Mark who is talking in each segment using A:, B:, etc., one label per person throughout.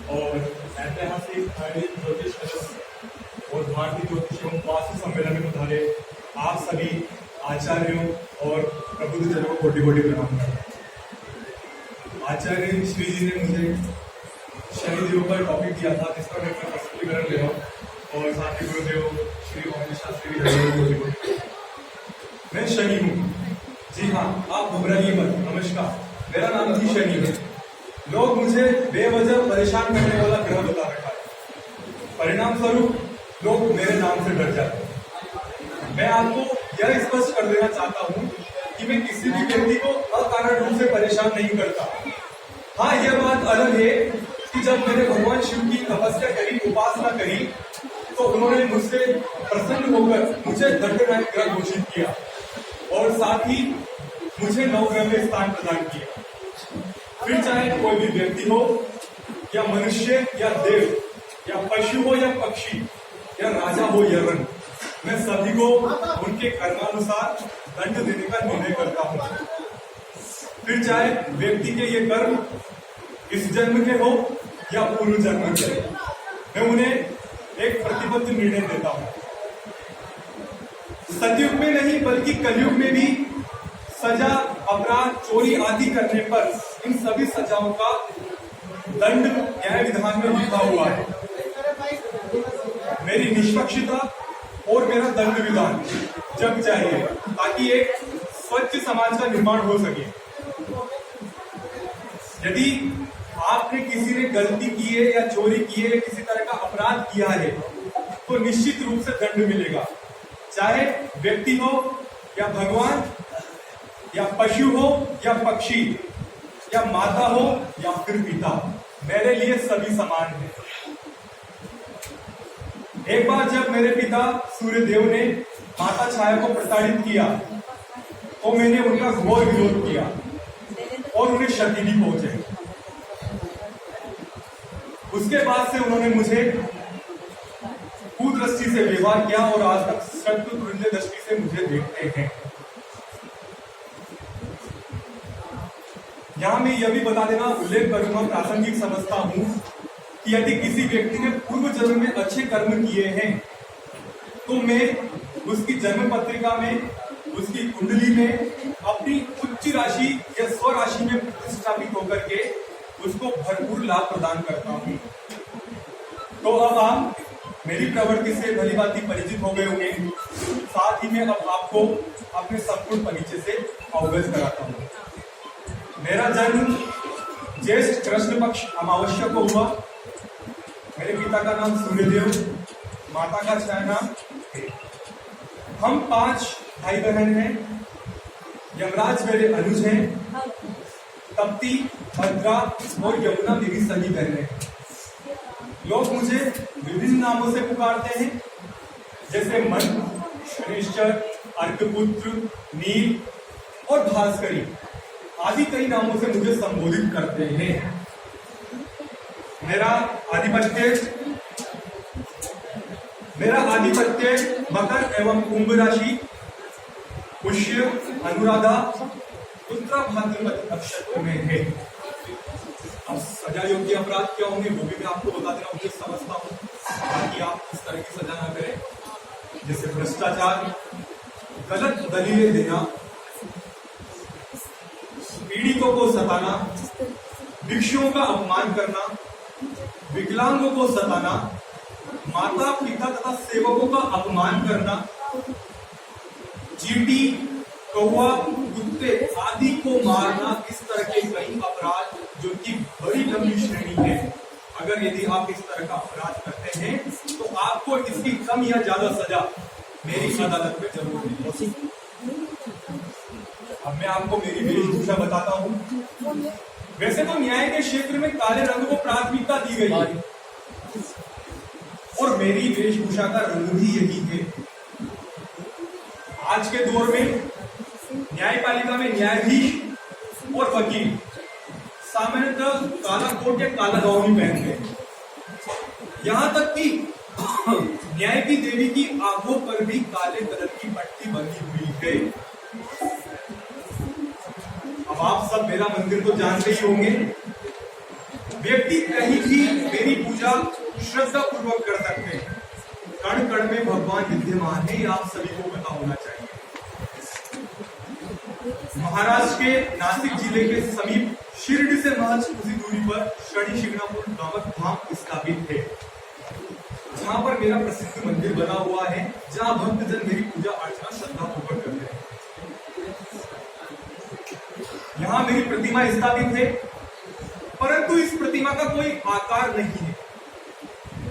A: और ऐतिहासिक आयोजित ज्योतिष और भारतीय ज्योतिष एवं वास्तु सम्मेलन में पधारे आप सभी आचार्यों और प्रबुद्धजनों को कोटि कोटि प्रणाम करता हूं। आचार्य श्री जी ने मुझे शनिदेव पर टॉपिक दिया था, जिसका मैं प्रस्तुतिकरण ले रहा हूँ और साथ ही गुरुदेव श्री ओम शास्त्री जी। मैं शनि हूँ। जी हाँ, आप घबराइए मत। नमस्कार, मेरा नाम ही शनि है। लोग मुझे बेवजह परेशान करने वाला ग्रह बता रखा है। परिणाम स्वरूप लोग मेरे नाम से डर जाते हैं। मैं आपको यह स्पष्ट कर देना चाहता हूँ कि मैं किसी भी व्यक्ति को अकारण रूप से परेशान नहीं करता। हाँ, यह बात अलग है कि जब मैंने भगवान शिव की तपस्या करी, उपासना करी, तो उन्होंने मुझसे प्रसन्न होकर मुझे दंडनायक ग्रह घोषित किया और साथ ही मुझे नवग्रह में स्थान प्रदान किया। फिर चाहे कोई भी व्यक्ति हो या मनुष्य या देव या पशु हो या पक्षी या राजा हो या रण, मैं सभी को उनके कर्मानुसार दंड देने का निर्णय करता हूँ। फिर चाहे व्यक्ति के ये कर्म इस जन्म के हो या पूर्व जन्म के, मैं उन्हें एक प्रतिबद्ध निर्णय देता हूँ। सतयुग में नहीं बल्कि कलयुग में भी सजा, अपराध, चोरी आदि करने पर इन सभी सजाओं का दंड न्याय विधान में लिखा हुआ है। मेरी निष्पक्षता और मेरा दंड विधान जग चाहिए ताकि एक स्वच्छ समाज का निर्माण हो सके। यदि आपने किसी ने गलती की है या चोरी की है, किसी तरह का अपराध किया है, तो निश्चित रूप से दंड मिलेगा। चाहे व्यक्ति हो या भगवान या पशु हो या पक्षी या माता हो या फिर पिता, मेरे लिए सभी समान है। एक बार जब मेरे पिता सूर्यदेव ने माता छाया को प्रताड़ित किया, तो मैंने उनका घोर विरोध किया और उन्हें क्षति भी पहुंचे। उसके बाद से उन्होंने मुझे कुदृष्टि से व्यवहार किया और आज तक शत्रु तुल्य दृष्टि से मुझे देखते हैं। यहां मैं यह भी बता देना उल्लेख करूंगा, प्रासंगिक समझता हूं कि यदि किसी व्यक्ति ने पूर्व जन्म में अच्छे कर्म किए हैं, तो मैं उसकी जन्म पत्रिका में, उसकी कुंडली में अपनी उच्च राशि या स्व राशि में प्रतिष्ठापित होकर के उसको भरपूर लाभ प्रदान करता हूं। तो अब आप मेरी प्रवृत्ति से भली भांति परिचित हो गए होंगे। साथ ही मैं अब आपको अपने संपूर्ण परिचय से अवगत कराता हूँ। मेरा जन्म ज्येष्ठ कृष्ण पक्ष अमावस्या को हुआ। मेरे पिता का नाम सूर्यदेव, माता का छाया नाम। हम 5 भाई बहन हैं। यमराज मेरे अनुज हैं। तप्ती, भद्रा और यमुना मेरी सगी बहनें हैं। लोग मुझे विभिन्न नामों से पुकारते हैं, जैसे मन, शनिश्चर, अर्कपुत्र, नील और भास्करी आदि कई नामों से मुझे संबोधित करते हैं। मेरा आधिपत्य मकर एवं कुंभ राशि, पुष्य, अनुराधा, उत्तरा भाद्रपद नक्षत्र में है। अब सजा योग्य अपराध क्या होंगे वो भी मैं आपको बता देना मुझे समझता हूँ, ताकि आप इस तरह की सजा ना करें, जैसे भ्रष्टाचार, गलत दलीलें देना, पीड़ितों को सताना, भिक्षुओं का अपमान करना, विकलांगों को सताना, माता पिता तथा सेवकों का अपमान करना, चींटी, कौवा, कुत्ते आदि को मारना, इस तरह के कई अपराध जो कि बड़ी लंबी श्रेणी है। अगर यदि आप इस तरह का अपराध करते हैं तो आपको इसकी कम या ज्यादा सजा मेरी अदालत में जरूर मिलेगी। अब मैं आपको मेरी वेशभूषा बताता हूँ। वैसे तो न्याय के क्षेत्र में काले रंग को प्राथमिकता दी गई है और मेरी वेशभूषा का रंग भी यही है। आज के दौर में न्यायपालिका में न्यायाधीश और वकील सामान्यतः काला कोट या काला गाउन पहनते हैं। यहां तक कि न्याय की देवी की आंखों पर भी काले कलर की पट्टी बंधी हुई है। अब आप सब मेरा मंदिर तो जानते ही होंगे। व्यक्ति कहीं भी मेरी पूजा श्रद्धा पूर्वक कर सकते हैं। कण कण में भगवान विद्यमान है, ये आप सभी को पता होना चाहिए। महाराष्ट्र के नासिक जिले के समीप शिरडी से महज कुछ दूरी पर शनि शिंगणापुर नामक धाम स्थापित है, जहां पर मेरा प्रसिद्ध मंदिर बना हुआ है, जहां भक्तजन मेरी पूजा अर्चना श्रद्धा पूर्वक करते हैं। यहाँ मेरी प्रतिमा स्थापित है, परंतु इस प्रतिमा का कोई आकार नहीं है।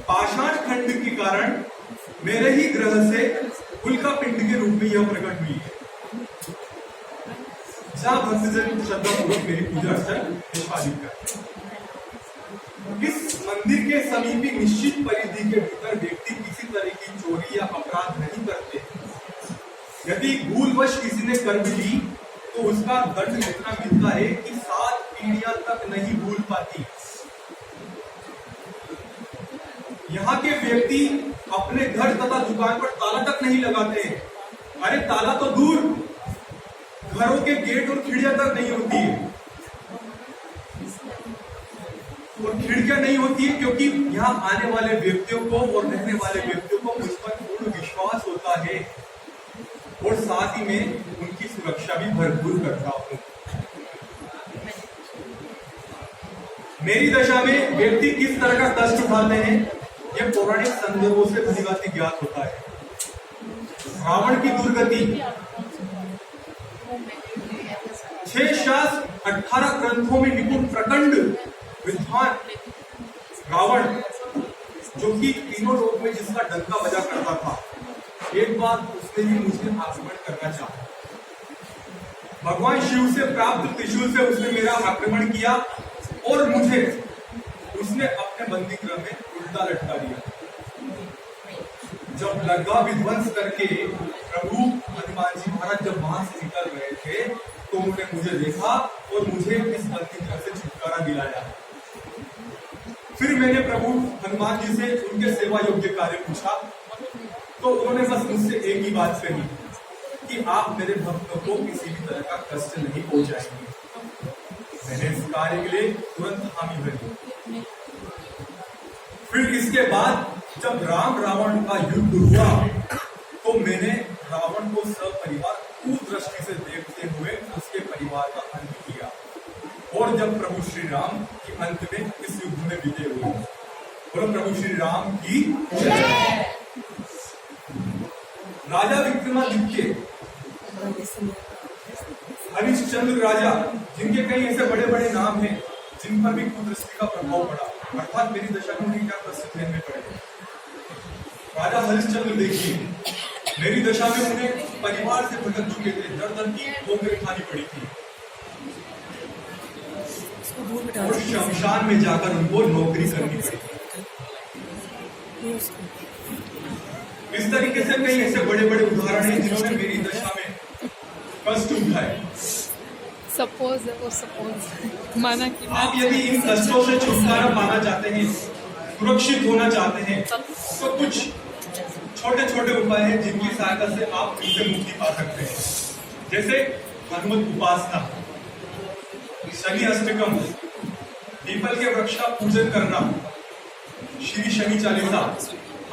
A: पाषाण खंड के कारण मेरे ही ग्रह से उल्का पिंड के रूप में यह प्रकट हुई है, जहां भक्तजन श्रद्धापूर्वक मेरी पूजा अर्चना निष्पादित करते हैं। इस मंदिर के समीप ही निश्चित परिधि के भीतर व्यक्ति किसी तरह की चोरी या अपराध नहीं करते। यदि भूलवश किसी ने कर भी ली तो उसका दंड इतना मिलता है कि 7 पीढ़ियां तक नहीं भूल पाती। यहाँ के व्यक्ति अपने घर तथा दुकान पर ताला तक नहीं लगाते हैं। अरे ताला तो दूर, घरों के गेट और खिड़कियां तक नहीं होती है। और खिड़कियां नहीं होती है क्योंकि यहाँ आने वाले व्यक्तियों को और रहने वाले व्यक्तियों को मुझ पर पूर्ण विश्वास होता है, और साथ ही में उनकी सुरक्षा भी भरपूर करता हूं। मेरी दशा में व्यक्ति किस तरह का कष्ट उठाते हैं, यह पौराणिक संदर्भों से भलीभांति ज्ञात होता है। रावण की दुर्गति 6 शास्त्र 18 ग्रंथों में निपुण प्रचंड विद्वान रावण, जो कि तीनों लोक में जिसका डंका बजा करता था, एक बार उसने भी मुझे आक्रमण करना चाहा। भगवान शिव से प्राप्त त्रिशूल से उसने मेरा आक्रमण किया और मुझे उसने अपने बंदी गृह में उल्टा लटका दिया। जब लंका विध्वंस करके प्रभु हनुमान जी महाराज जब वहां से निकल रहे थे, तो उन्होंने मुझे देखा और मुझे इस बंदी गृह से छुटकारा दिलाया। फिर मैंने प्रभु हनुमान जी से उनके सेवा योग्य कार्य पूछा, तो उन्होंने बस मुझसे एक ही बात कही कि आप मेरे भक्तों को किसी भी तरह का कष्ट नहीं पहुंचाएंगे। मैंने इस कार्य के लिए तुरंत हामी भरी। फिर इसके बाद जब राम रावण का युद्ध हुआ, तो मैंने रावण को सपरिवार कुदृष्टि से देखते हुए उसके परिवार का अंत किया, और जब प्रभु श्री राम के अंत में इस युद्ध में विजय हुए। बोलो प्रभु श्री राम की जय। राजा विक्रमादित्य, हरिश्चंद्र राजा, जिनके कई ऐसे बड़े बड़े नाम हैं जिन पर भी कुदृष्टि का प्रभाव पड़ा, अर्थात मेरी दशा में उन्हें क्या प्रसिद्ध रहने पड़े। राजा हरिश्चंद्र देखिए, मेरी दशा में उन्हें परिवार से भटक चुके थे, दर दर की ठोकरें खानी पड़ी थी, और शमशान में जाकर उनको नौकरी करनी पड़ी। इस तरीके से कई ऐसे बड़े बड़े उदाहरण हैं जिन्होंने मेरी दशा में कष्ट उठाए।
B: सपोज माना कि
A: आप यदि इन कष्टों से छुटकारा पाना चाहते हैं, सुरक्षित होना चाहते हैं, तो कुछ छोटे छोटे उपाय हैं जिनकी सहायता से आप इनसे मुक्ति पा सकते हैं। जैसे हनुमत उपासना, शनि अष्टकम, पीपल के वृक्ष का पूजन करना, श्री शनि चालीसा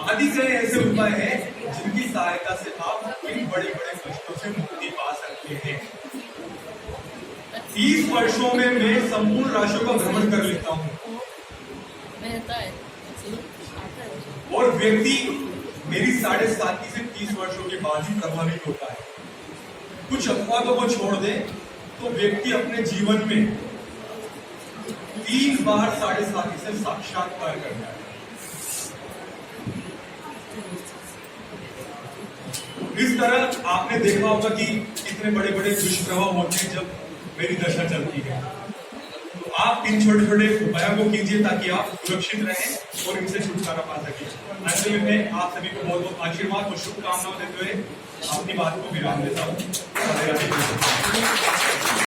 A: आदि कई ऐसे उपाय हैं जिनकी सहायता से आप इन बड़े बड़े कष्टों से मुक्ति पा सकते हैं। 30 वर्षों में मैं संपूर्ण राशियों का भ्रमण कर लेता हूँ, और व्यक्ति मेरी 7.5 से 30 वर्षों के बाद ही प्रभावित होता है। कुछ अपवादों को छोड़ दे तो व्यक्ति अपने जीवन में 3 बार 7.5 से साक्षात्कार करता है। इस तरह आपने देखा होगा कि कितने बड़े बड़े दुष्प्रभाव होते हैं जब मेरी दशा चलती है। तो आप इन छोटे छोटे उपायों को कीजिए ताकि आप सुरक्षित रहें और इनसे छुटकारा पा सकें। अंत में मैं आप सभी को बहुत बहुत आशीर्वाद और शुभकामनाएं देते हुए अपनी बात को विराम देता हूँ।